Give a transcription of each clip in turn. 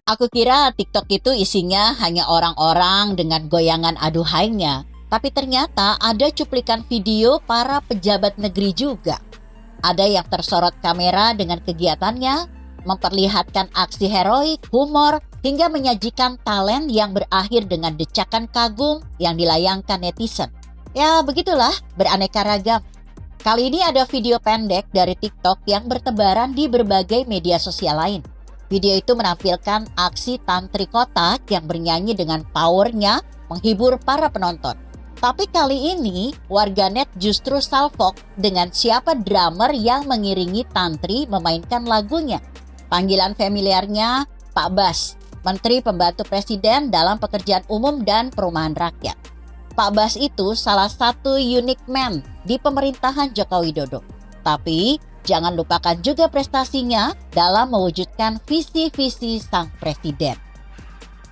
Aku kira TikTok itu isinya hanya orang-orang dengan goyangan aduhainya. Tapi ternyata ada cuplikan video para pejabat negeri juga. Ada yang tersorot kamera dengan kegiatannya, memperlihatkan aksi heroik, humor, hingga menyajikan talent yang berakhir dengan decakan kagum yang dilayangkan netizen. Ya begitulah, beraneka ragam. Kali ini ada video pendek dari TikTok yang bertebaran di berbagai media sosial lain. Video itu menampilkan aksi tantri kotak yang bernyanyi dengan powernya menghibur para penonton. Tapi kali ini warganet justru salfok dengan siapa drummer yang mengiringi tantri memainkan lagunya. Panggilan familiarnya Pak Bas, Menteri Pembantu Presiden dalam Pekerjaan Umum dan Perumahan Rakyat. Pak Bas itu salah satu unique man di pemerintahan Joko Widodo. Tapi jangan lupakan juga prestasinya dalam mewujudkan visi-visi sang presiden.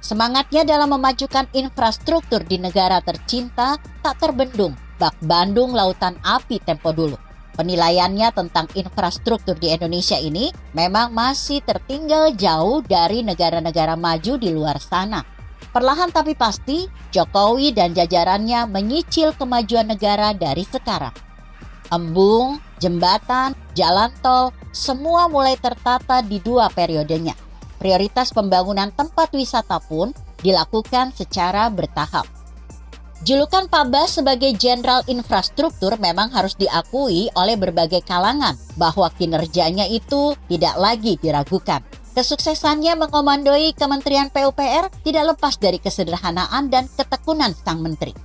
Semangatnya dalam memajukan infrastruktur di negara tercinta tak terbendung bak Bandung Lautan Api tempo dulu. Penilaiannya tentang infrastruktur di Indonesia ini memang masih tertinggal jauh dari negara-negara maju di luar sana. Perlahan tapi pasti, Jokowi dan jajarannya menyicil kemajuan negara dari sekarang. Embung, jembatan, jalan tol, semua mulai tertata di 2 periodenya. Prioritas pembangunan tempat wisata pun dilakukan secara bertahap. Julukan Pak Bas sebagai Jenderal Infrastruktur memang harus diakui oleh berbagai kalangan bahwa kinerjanya itu tidak lagi diragukan. Kesuksesannya mengomandoi Kementerian PUPR tidak lepas dari kesederhanaan dan ketekunan sang menteri.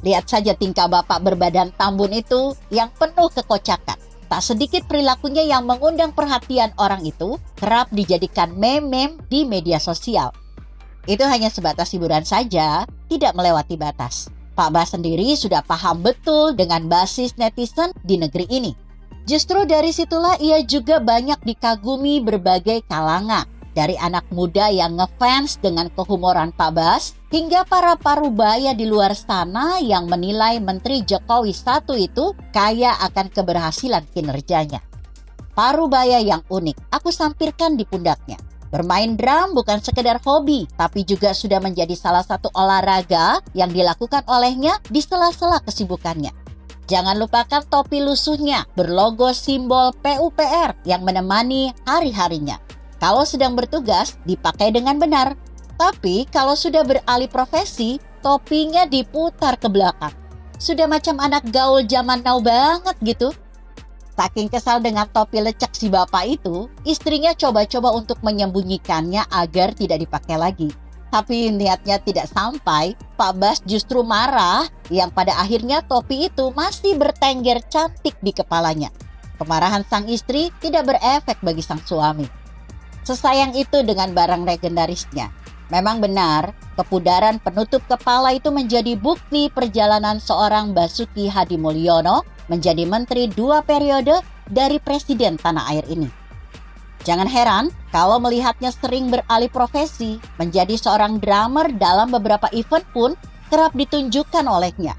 Lihat saja tingkah bapak berbadan tambun itu yang penuh kekocakan. Tak sedikit perilakunya yang mengundang perhatian orang itu kerap dijadikan meme di media sosial. Itu hanya sebatas hiburan saja, tidak melewati batas. Pak Bas sendiri sudah paham betul dengan basis netizen di negeri ini. Justru dari situlah ia juga banyak dikagumi berbagai kalangan. Dari anak muda yang ngefans dengan kehumoran Pak Bas, hingga para parubaya di luar sana yang menilai Menteri Jokowi satu itu kaya akan keberhasilan kinerjanya. Parubaya yang unik, aku sampirkan di pundaknya. Bermain drum bukan sekedar hobi, tapi juga sudah menjadi salah satu olahraga yang dilakukan olehnya di sela-sela kesibukannya. Jangan lupakan topi lusuhnya berlogo simbol PUPR yang menemani hari-harinya. Kalau sedang bertugas, dipakai dengan benar. Tapi kalau sudah beralih profesi, topinya diputar ke belakang. Sudah macam anak gaul zaman now banget gitu. Saking kesal dengan topi lecek si bapak itu, istrinya coba-coba untuk menyembunyikannya agar tidak dipakai lagi. Tapi niatnya tidak sampai, Pak Bas justru marah yang pada akhirnya topi itu masih bertengger cantik di kepalanya. Kemarahan sang istri tidak berefek bagi sang suami. Sesayang itu dengan barang legendarisnya. Memang benar, kepudaran penutup kepala itu menjadi bukti perjalanan seorang Basuki Hadimulyono menjadi menteri 2 periode dari presiden tanah air ini. Jangan heran kalau melihatnya sering beralih profesi, menjadi seorang drummer dalam beberapa event pun kerap ditunjukkan olehnya.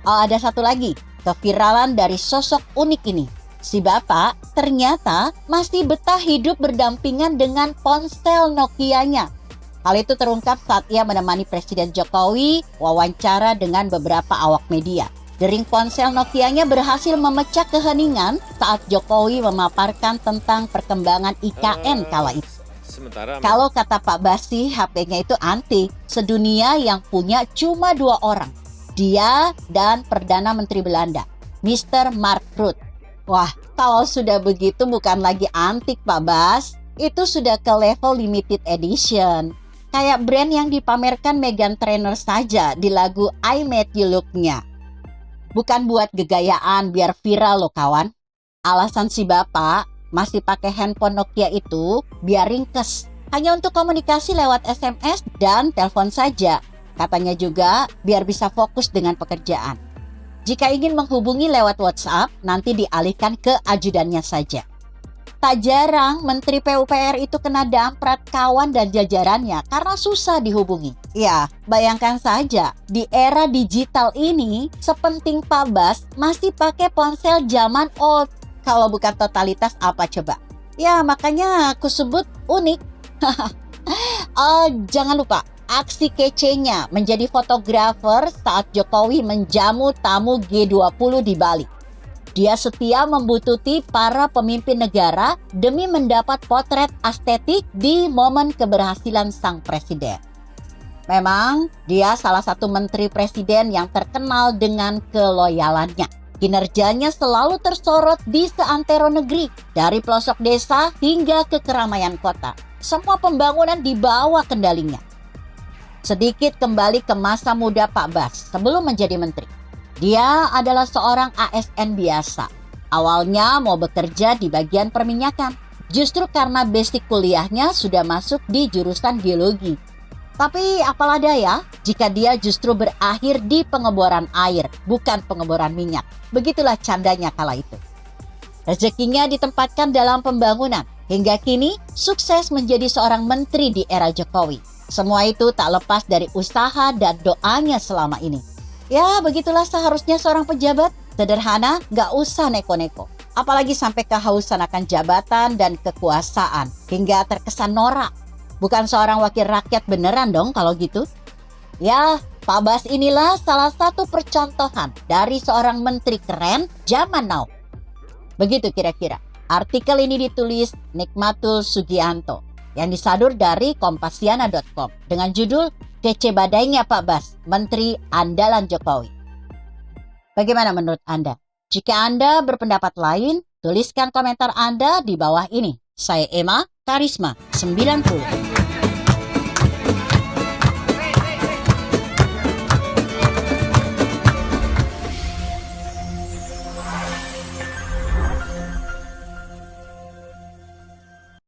Oh, ada satu lagi, keviralan dari sosok unik ini. Si bapak ternyata masih betah hidup berdampingan dengan ponsel Nokia-nya. Hal itu terungkap saat ia menemani Presiden Jokowi wawancara dengan beberapa awak media. Dering ponsel Nokia-nya berhasil memecah keheningan saat Jokowi memaparkan tentang perkembangan IKN kala itu. Kalau kata Pak Basi, HP-nya itu antik. Sedunia yang punya cuma 2 orang. Dia dan Perdana Menteri Belanda, Mr. Mark Rutte. Wah, kalau sudah begitu bukan lagi antik Pak Bas, itu sudah ke level limited edition. Kayak brand yang dipamerkan Meghan Trainor saja di lagu I Made You Look-nya. Bukan buat gegayaan biar viral loh kawan. Alasan si bapak masih pakai handphone Nokia itu biar ringkes. Hanya untuk komunikasi lewat SMS dan telepon saja. Katanya juga biar bisa fokus dengan pekerjaan. Jika ingin menghubungi lewat WhatsApp, nanti dialihkan ke ajudannya saja. Tak jarang Menteri PUPR itu kena damprat kawan dan jajarannya karena susah dihubungi. Ya, bayangkan saja, di era digital ini, sepenting Pak Bas masih pakai ponsel zaman old. Kalau bukan totalitas apa coba? Ya, makanya aku sebut unik. Jangan lupa aksi kecenya menjadi fotografer saat Jokowi menjamu tamu G20 di Bali. Dia setia membututi para pemimpin negara demi mendapat potret estetik di momen keberhasilan sang presiden. Memang dia salah satu menteri presiden yang terkenal dengan keloyalannya. Kinerjanya selalu tersorot di seantero negeri, dari pelosok desa hingga ke keramaian kota. Semua pembangunan di bawah kendalinya. Sedikit kembali ke masa muda Pak Bas sebelum menjadi menteri. Dia adalah seorang ASN biasa. Awalnya mau bekerja di bagian perminyakan. Justru karena basic kuliahnya sudah masuk di jurusan geologi. Tapi apalah daya jika dia justru berakhir di pengeboran air, bukan pengeboran minyak. Begitulah candanya kala itu. Rezekinya ditempatkan dalam pembangunan. Hingga kini sukses menjadi seorang menteri di era Jokowi. Semua itu tak lepas dari usaha dan doanya selama ini. Ya begitulah seharusnya seorang pejabat. Sederhana, gak usah neko-neko. Apalagi sampai kehausan akan jabatan dan kekuasaan. Hingga terkesan norak. Bukan seorang wakil rakyat beneran dong kalau gitu. Ya, Pak Bas inilah salah satu percontohan dari seorang menteri keren zaman now. Begitu kira-kira. Artikel ini ditulis Nikmatul Sugianto yang disadur dari kompasiana.com dengan judul Kece Badainya Pak Bas, Menteri Andalan Jokowi. Bagaimana menurut Anda? Jika Anda berpendapat lain, tuliskan komentar Anda di bawah ini. Saya Emma Karisma 90.